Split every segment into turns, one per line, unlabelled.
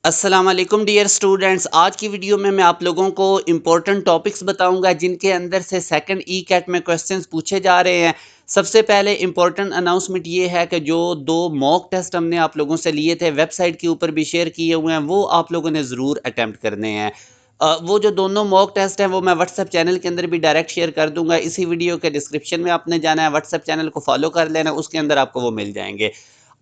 अस्सलाम वालेकुम dear students. आज की वीडियो में मैं आप लोगों को इम्पोर्टेंट टॉपिक्स बताऊंगा जिनके अंदर से सेकंड ई कैट में क्वेश्चंस पूछे जा रहे हैं। सबसे पहले इम्पोर्टेंट अनाउंसमेंट ये है कि जो दो मॉक टेस्ट हमने आप लोगों से लिए थे, वेबसाइट के ऊपर भी शेयर किए हुए हैं, वो आप लोगों ने ज़रूर अटैम्प्ट करने हैं। वो जो दोनों मॉक टेस्ट हैं वो मैं व्हाट्सएप चैनल के अंदर भी डायरेक्ट शेयर कर दूंगा। इसी वीडियो के डिस्क्रिप्शन में आपने जाना है, व्हाट्सएप चैनल को फॉलो कर लेना, उसके अंदर आपको वो मिल जाएंगे।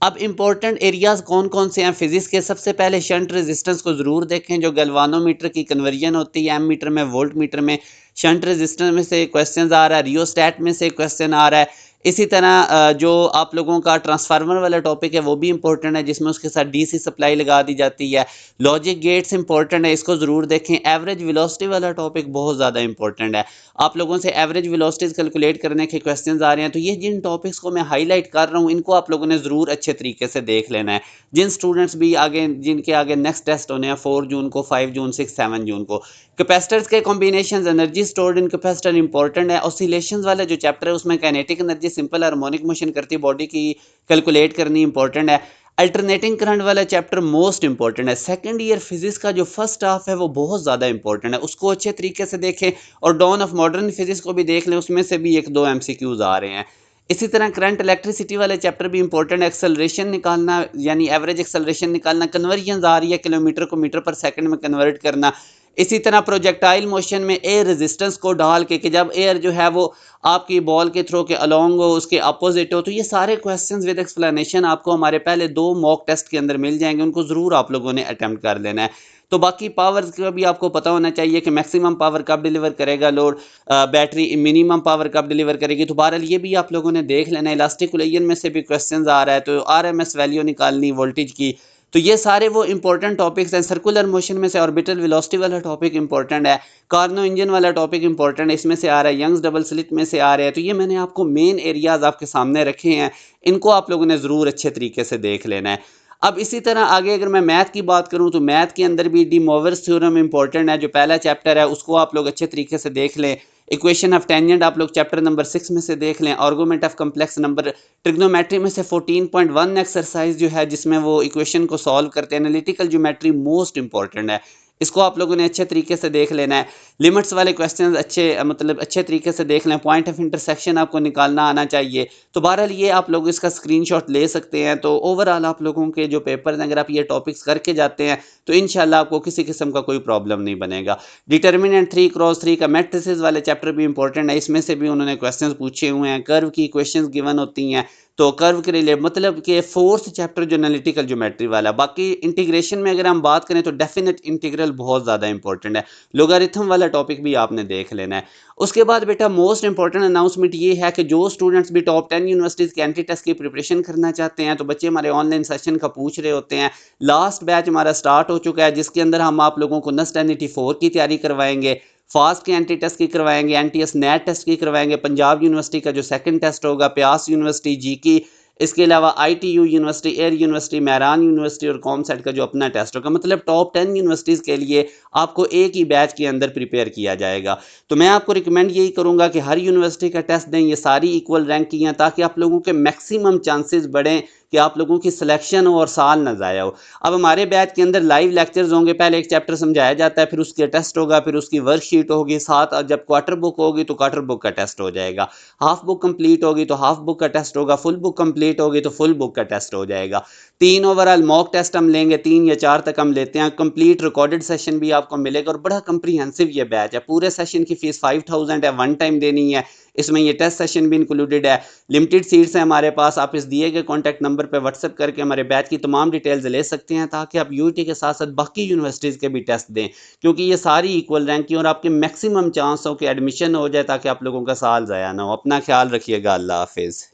अब इंपॉर्टेंट एरियाज कौन कौन से हैं फिजिक्स के? सबसे पहले शंट रेजिस्टेंस को जरूर देखें, जो गैल्वानोमीटर की कन्वर्जन होती है एम मीटर में वोल्ट मीटर में। शंट रेजिस्टेंस में से क्वेश्चन आ रहा है, रियोस्टैट में से क्वेश्चन आ रहा है। इसी तरह जो आप लोगों का ट्रांसफार्मर वाला टॉपिक है वो भी इंपॉर्टेंट है, जिसमें उसके साथ डीसी सप्लाई लगा दी जाती है। लॉजिक गेट्स इंपॉर्टेंट है, इसको जरूर देखें। एवरेज वेलोसिटी वाला टॉपिक बहुत ज़्यादा इंपॉर्टेंट है। आप लोगों से एवरेज वेलोसिटीज कैलकुलेट करने के क्वेश्चंस आ रहे हैं, तो ये जिन टॉपिक्स को मैं हाईलाइट कर रहा हूँ इनको आप लोगों ने ज़रूर अच्छे तरीके से देख लेना है। जिन स्टूडेंट्स भी आगे जिनके आगे नेक्स्ट टेस्ट होने हैं 4 जून को, 5 जून, 6, 7 जून को। कैपेसिटर्स के combination, energy stored in capacitor important है। ऑसिलेशंस वाला जो चैप्टर है उसमें kinetic energy simple harmonic motion करती बॉडी की कैलकुलेट करनी इंपॉर्टेंट है। अल्टरनेटिंग करंट वाला चैप्टर मोस्ट इंपॉर्टेंट है। सेकंड ईयर फिजिक्स का जो फर्स्ट हाफ है वो बहुत ज़्यादा इंपॉर्टेंट है, उसको अच्छे तरीके से देखें। और डॉन ऑफ मॉडर्न फिजिक्स को भी देख लें, उसमें से भी एक दो एमसीक्यूज आ रहे हैं। इसी तरह करंट इलेक्ट्रिसिटी वाले चैप्टर भी इंपॉर्टेंट है। एक्सेलरेशन निकालना, यानी एवरेज एक्सेलरेशन निकालना, कन्वर्जन आ रही है किलोमीटर को मीटर पर सेकंड में कन्वर्ट करना। इसी तरह प्रोजेक्टाइल मोशन में एयर रेजिस्टेंस को डाल के कि जब एयर जो है वो आपकी बॉल के थ्रो के अलोंग हो, उसके अपोजिट हो, तो ये सारे क्वेश्चंस विद एक्सप्लेनेशन आपको हमारे पहले दो मॉक टेस्ट के अंदर मिल जाएंगे, उनको ज़रूर आप लोगों ने अटेम्प्ट कर लेना है। तो बाकी पावर्स का भी आपको पता होना चाहिए कि मैक्सिमम पावर कब डिलीवर करेगा लोड, बैटरी मिनिमम पावर कब डिलीवर करेगी। तो बहरहाल ये भी आप लोगों ने देख लेना है। इलास्टिक में से भी क्वेश्चंस आ रहा है, तो आरएमएस वैल्यू निकालनी वोल्टेज की। तो ये सारे वो इंपॉर्टेंट टॉपिक्स हैं। सर्कुलर मोशन में से ऑर्बिटल वेलोसिटी वाला टॉपिक इंपॉर्टेंट है। कार्नो इंजन वाला टॉपिक इंपॉर्टेंट है, इसमें से आ रहा है। यंग्स डबल स्लिट में से आ रहे हैं। तो ये मैंने आपको मेन एरियाज आपके सामने रखे हैं, इनको आप लोगों ने ज़रूर अच्छे तरीके से देख लेना है। अब इसी तरह आगे अगर मैं मैथ की बात करूं तो मैथ के अंदर भी डी मोवर्स थ्योरम इंपॉर्टेंट है, जो पहला चैप्टर है उसको आप लोग अच्छे तरीके से देख लें। इक्वेशन ऑफ टेंजेंट आप लोग चैप्टर नंबर 6 में से देख लें। Argument of complex number, trigonometry में से 14.1 एक्सरसाइज जो है जिसमें वो इक्वेशन को सॉल्व करते हैं। एनालिटिकल ज्योमेट्री मोस्ट इंपॉर्टेंट है, इसको आप लोगों ने अच्छे तरीके से देख लेना है। लिमिट्स वाले क्वेश्चंस अच्छे मतलब अच्छे तरीके से देख लें। पॉइंट ऑफ इंटरसेक्शन आपको निकालना आना चाहिए। तो बहरहाल ये आप लोग इसका स्क्रीनशॉट ले सकते हैं। तो ओवरऑल आप लोगों के जो पेपर हैं, अगर आप ये टॉपिक्स करके जाते हैं तो इंशाल्लाह आपको किसी किस्म का कोई प्रॉब्लम नहीं बनेगा। डिटर्मिनेंट 3x3 का मैट्रिसेस वाले चैप्टर भी इंपॉर्टेंट है, इसमें से भी उन्होंने क्वेश्चंस पूछे हुए हैं। कर्व की क्वेश्चंस गिवन होती हैं, तो कर्व के रिलेटेड मतलब कि फोर्थ चैप्टर जो एनालिटिकल ज्योमेट्री वाला। बाकी इंटीग्रेशन में अगर हम बात करें तो डेफिनेट इंटीग्रल बहुत ज़्यादा इंपॉर्टेंट है। लोगारिथम वाला टॉपिक भी आपने देख लेना है। उसके बाद बेटा मोस्ट इंपॉर्टेंट अनाउंसमेंट ये है कि जो स्टूडेंट्स भी टॉप 10 यूनिवर्सिटीज़ के एंट्री टेस्ट की प्रिपरेशन करना चाहते हैं, तो बच्चे हमारे ऑनलाइन सेशन का पूछ रहे होते हैं। लास्ट बैच हमारा स्टार्ट हो चुका है, जिसके अंदर हम आप लोगों को नस्ट NET 4 की तैयारी करवाएंगे, फास्ट के एंट्री टेस्ट की करवाएंगे, NTS नेट टेस्ट की करवाएंगे, पंजाब यूनिवर्सिटी का जो सेकंड टेस्ट होगा, प्यास यूनिवर्सिटी जी की, इसके अलावा ITU university, air university, Mehran university और कॉमसेट का जो अपना टेस्ट होगा। मतलब टॉप 10 यूनिवर्सिटीज़ के लिए आपको एक ही बैच के अंदर प्रिपेयर किया जाएगा। तो मैं आपको रिकमेंड यही करूंगा कि हर यूनिवर्सिटी का टेस्ट दें, ये सारी इक्वल रैंक की हैं, ताकि आप लोगों के मैक्सिमम चांसेस बढ़ें कि आप लोगों की सिलेक्शन हो और साल ना ज़ाया हो। अब हमारे बैच के अंदर लाइव लेक्चर्स होंगे, पहले एक चैप्टर समझाया जाता है, फिर उसके टेस्ट होगा, फिर उसकी वर्कशीट होगी, साथ जब क्वार्टर बुक होगी तो क्वार्टर बुक का टेस्ट हो जाएगा। हाफ बुक कंप्लीट होगी तो हाफ बुक का टेस्ट होगा, फुल बुक कंप्लीट होगी तो फुल बुक का टेस्ट हो जाएगा। 3 ओवरऑल मॉक टेस्ट हम लेंगे, 3 या 4 तक हम लेते हैं। कंप्लीट रिकॉर्डेड सेशन भी आपको मिलेगा और बड़ा कंप्रीहेंसिव ये बैच है। पूरे सेशन की फीस 5000 है, वन टाइम देनी है। इसमें ये टेस्ट सेशन भी इंक्लूडेड है। लिमिटेड सीट्स हैं हमारे पास। आप इस दिए गए कॉन्टैक्ट नंबर पर व्हाट्सएप करके हमारे बैच की तमाम डिटेल्स ले सकते हैं, ताकि आप यूटी के साथ साथ बाकी यूनिवर्सिटीज़ के भी टेस्ट दें, क्योंकि ये सारी इक्वल रैंक की और आपके मैक्सिमम चांस हो कि एडमिशन हो जाए, ताकि आप लोगों का साल ज़ाया ना हो। अपना ख्याल रखिएगा। अल्लाह हाफिज़।